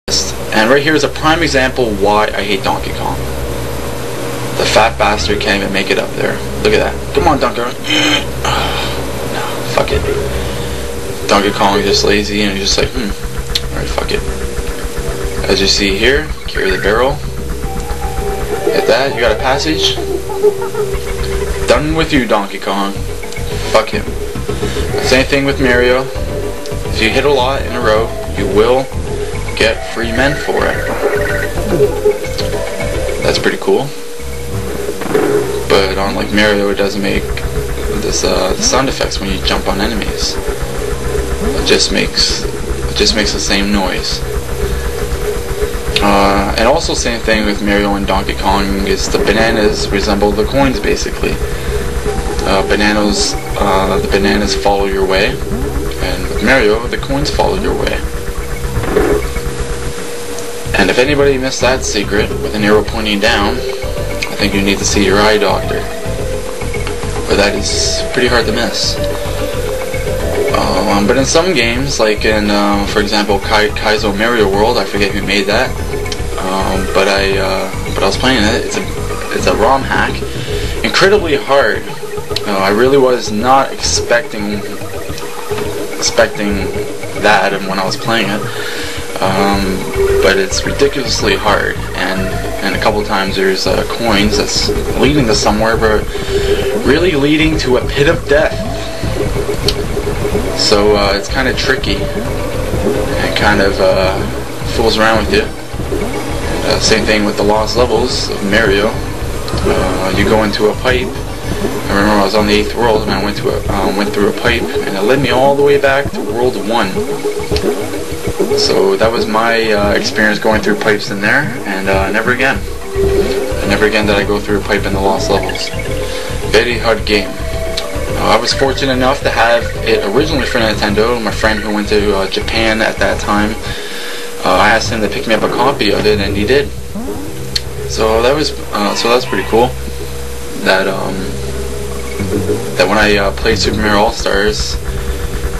And right here is a prime example why I hate Donkey Kong. The fat bastard can't even make it up there. Look at that. Come on, Donkey Kong. No, fuck it. Donkey Kong is just lazy and he's just like, alright, fuck it. As you see here, carry the barrel. Hit that, you got a passage. Done with you, Donkey Kong. Fuck him. Same thing with Mario. If you hit a lot in a row, you will get free men for it. That's pretty cool. But unlike Mario, it doesn't make this sound effects when you jump on enemies. It just makes the same noise. And also same thing with Mario and Donkey Kong is the bananas resemble the coins basically. The bananas follow your way, and with Mario, the coins follow your way. And if anybody missed that secret with an arrow pointing down, I think you need to see your eye doctor. But that is pretty hard to miss. But in some games, like in, for example, Kaizo Mario World, I forget who made that. But I was playing it. It's a ROM hack, incredibly hard. I really was not expecting that when I was playing it. But it's ridiculously hard, and a couple times there's coins that's leading to somewhere, but really leading to a pit of death. So it's kind of tricky and kind of fools around with you. Same thing with the lost levels of Mario. You go into a pipe. I remember I was on the 8th world and I went through a pipe and it led me all the way back to World 1. So that was my experience going through pipes in there, and never again. Never again did I go through a pipe in the lost levels. Very hard game. I was fortunate enough to have it originally for Nintendo. My friend who went to Japan at that time, I asked him to pick me up a copy of it, and he did. So that was pretty cool. That when I played Super Mario All Stars,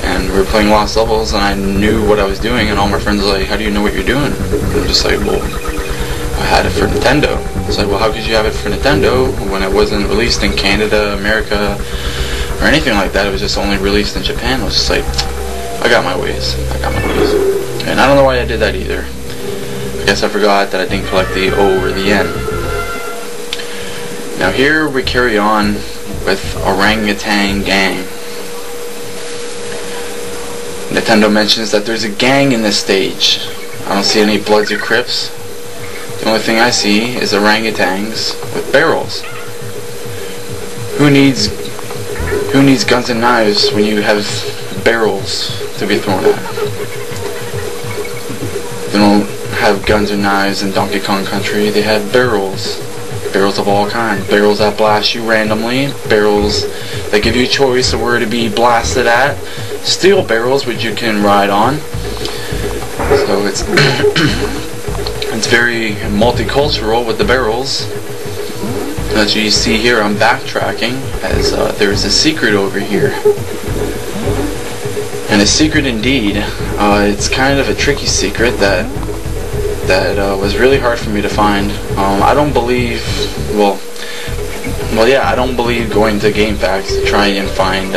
and we were playing Lost Levels, and I knew what I was doing, and all my friends were like, "How do you know what you're doing?" And I'm just like, "Well, I had it for Nintendo." It's like, "Well, how could you have it for Nintendo when it wasn't released in Canada, America, or anything like that? It was just only released in Japan." I was just like, I got my ways. And I don't know why I did that either. I guess I forgot that I didn't collect the O or the N. Now here we carry on with Orangutan Gang. Nintendo mentions that there's a gang in this stage. I don't see any Bloods or Crips. The only thing I see is orangutans with barrels. Who needs guns and knives when you have barrels to be thrown at? They don't have guns and knives in Donkey Kong Country. They have barrels. Barrels of all kinds. Barrels that blast you randomly. Barrels that give you a choice of where to be blasted at. Steel barrels which you can ride on. So it's it's very multicultural with the barrels. As you see here, I'm backtracking as there's a secret over here. And a secret indeed. It's kind of a tricky secret that was really hard for me to find. I don't believe, I don't believe going to GameFAQs to try and find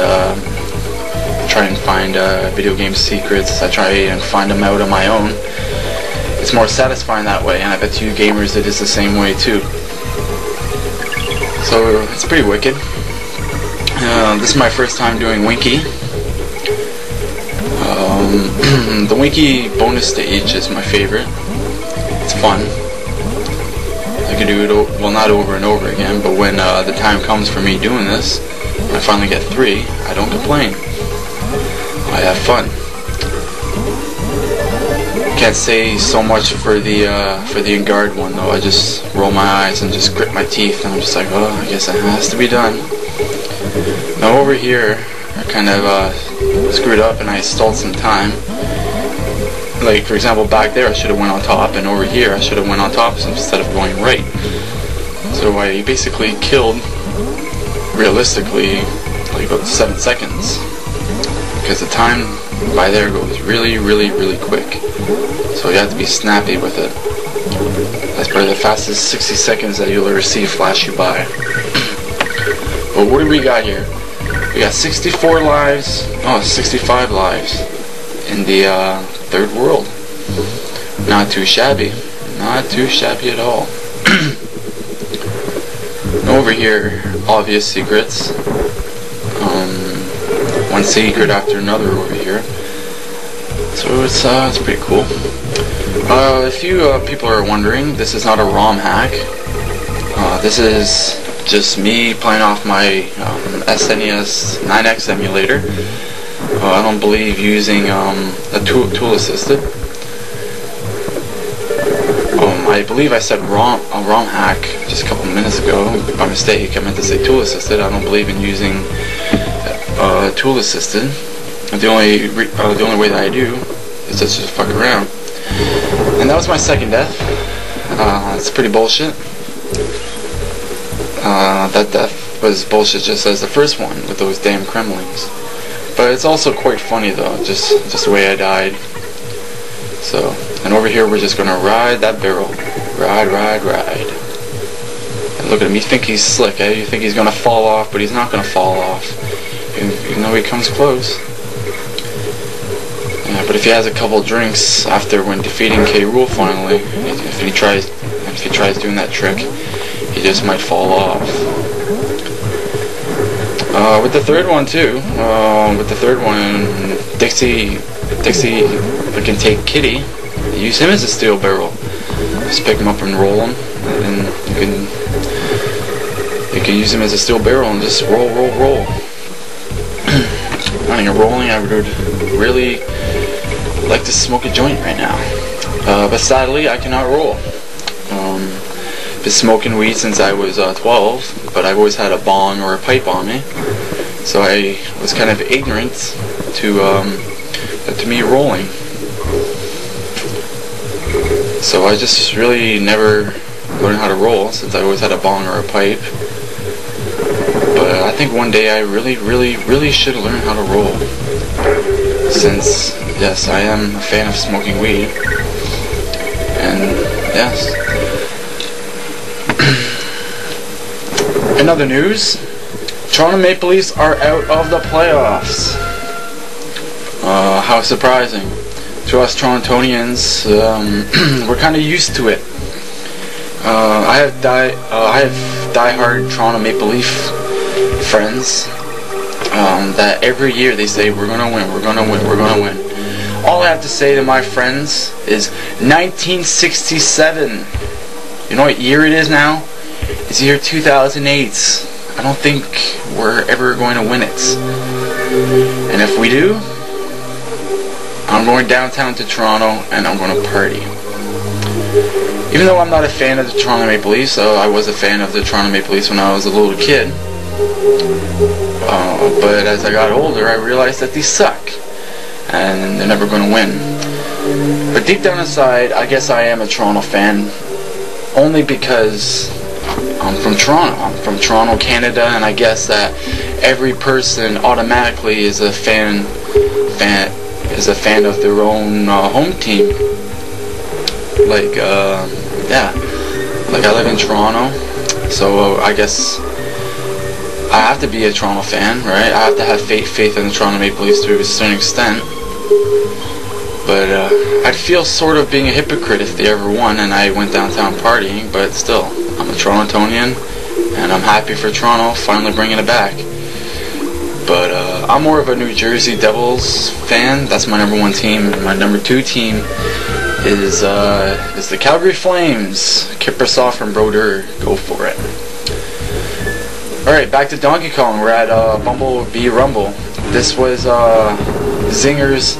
video game secrets. I try and find them out on my own. It's more satisfying that way, and I bet you gamers it is the same way too. So it's pretty wicked. This is my first time doing Winky. The Winky bonus stage is my favorite. It's fun. I can do it, well, not over and over again, but when the time comes for me doing this, when I finally get 3, I don't complain. I have fun. Can't say so much for the Enguarde one though. I just roll my eyes and just grit my teeth, and I'm just like, oh, I guess it has to be done. Now over here, I kind of screwed up and I stalled some time. Like for example, back there I should have went on top, and over here I should have went on top instead of going right. So I basically killed, realistically, like about 7 seconds, because the time by there goes really, really, really quick. So you have to be snappy with it. That's probably the fastest 60 seconds that you'll ever see flash you by. But what do we got here? We got 64 lives, 65 lives in the third world. Not too shabby. Not too shabby at all. Over here, obvious secrets. One secret after another over here. So it's pretty cool. If you people are wondering, this is not a ROM hack. This is just me playing off my SNES 9X emulator. I don't believe using a tool assisted. I believe I said ROM hack just a couple minutes ago by mistake. I meant to say tool assisted. I don't believe in using tool assisted. The only way that I do is just fuck around. And that was my second death. It's pretty bullshit. That death was bullshit just as the first one with those damn Kremlings. But it's also quite funny though, just the way I died. So, and over here we're just gonna ride that barrel. Ride. And look at him, you think he's slick, eh? You think he's gonna fall off, but he's not gonna fall off. Even though he comes close. Yeah, but if he has a couple drinks after when defeating K. Rool finally, if he tries doing that trick, he just might fall off. With the third one too, Dixie can take Kitty, use him as a steel barrel. Just pick him up and roll him, and you can use him as a steel barrel and just roll. Running and rolling, I would really like to smoke a joint right now, but sadly I cannot roll. Been smoking weed since I was 12, but I've always had a bong or a pipe on me, so I was kind of ignorant to me rolling. So I just really never learned how to roll since I always had a bong or a pipe. But I think one day I really should learn how to roll, since yes, I am a fan of smoking weed. And yes. In other news, Toronto Maple Leafs are out of the playoffs. How surprising. To us Torontonians, we're kind of used to it. I have diehard Toronto Maple Leaf friends that every year they say we're gonna win. All I have to say to my friends is 1967. You know what year it is now? It's year 2008. I don't think we're ever going to win it. And if we do, I'm going downtown to Toronto and I'm going to party. Even though I'm not a fan of the Toronto Maple Leafs, I was a fan of the Toronto Maple Leafs when I was a little kid. But as I got older, I realized that these suck. And they're never going to win. But deep down inside, I guess I am a Toronto fan. Only because I'm from Toronto. I'm from Toronto, Canada, and I guess that every person automatically is a fan of their own home team. Like I live in Toronto, so I guess I have to be a Toronto fan, right? I have to have faith in the Toronto Maple Leafs to a certain extent. But I'd feel sort of being a hypocrite if they ever won and I went downtown partying, but still, I'm a Torontonian, and I'm happy for Toronto finally bringing it back. But I'm more of a New Jersey Devils fan. That's my number one team. My number two team is the Calgary Flames. Kiprusoff and Brodeur, go for it. Alright, back to Donkey Kong. We're at Bumblebee Rumble. This was Zinger's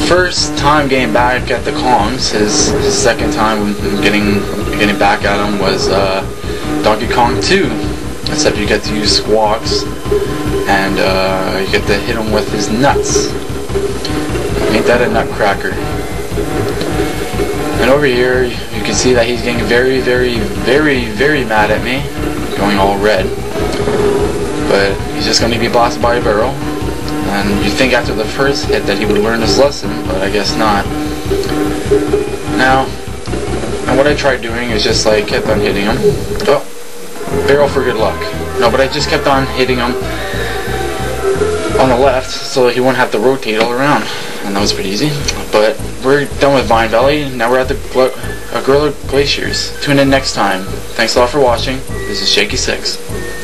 first time getting back at the Kongs. His second time getting back at him was Donkey Kong 2. Except you get to use squawks and you get to hit him with his nuts. Ain't that a nutcracker? And over here you can see that he's getting very mad at me, going all red. But he's just going to be blasted by a barrel. And you'd think after the first hit that he would learn his lesson, but I guess not. Now, and what I tried doing is just like kept on hitting him. Oh, barrel for good luck. No, but I just kept on hitting him on the left so he wouldn't have to rotate all around. And that was pretty easy. But we're done with Vine Valley. Now we're at the Gorilla Glaciers. Tune in next time. Thanks a lot for watching. This is Shaky6.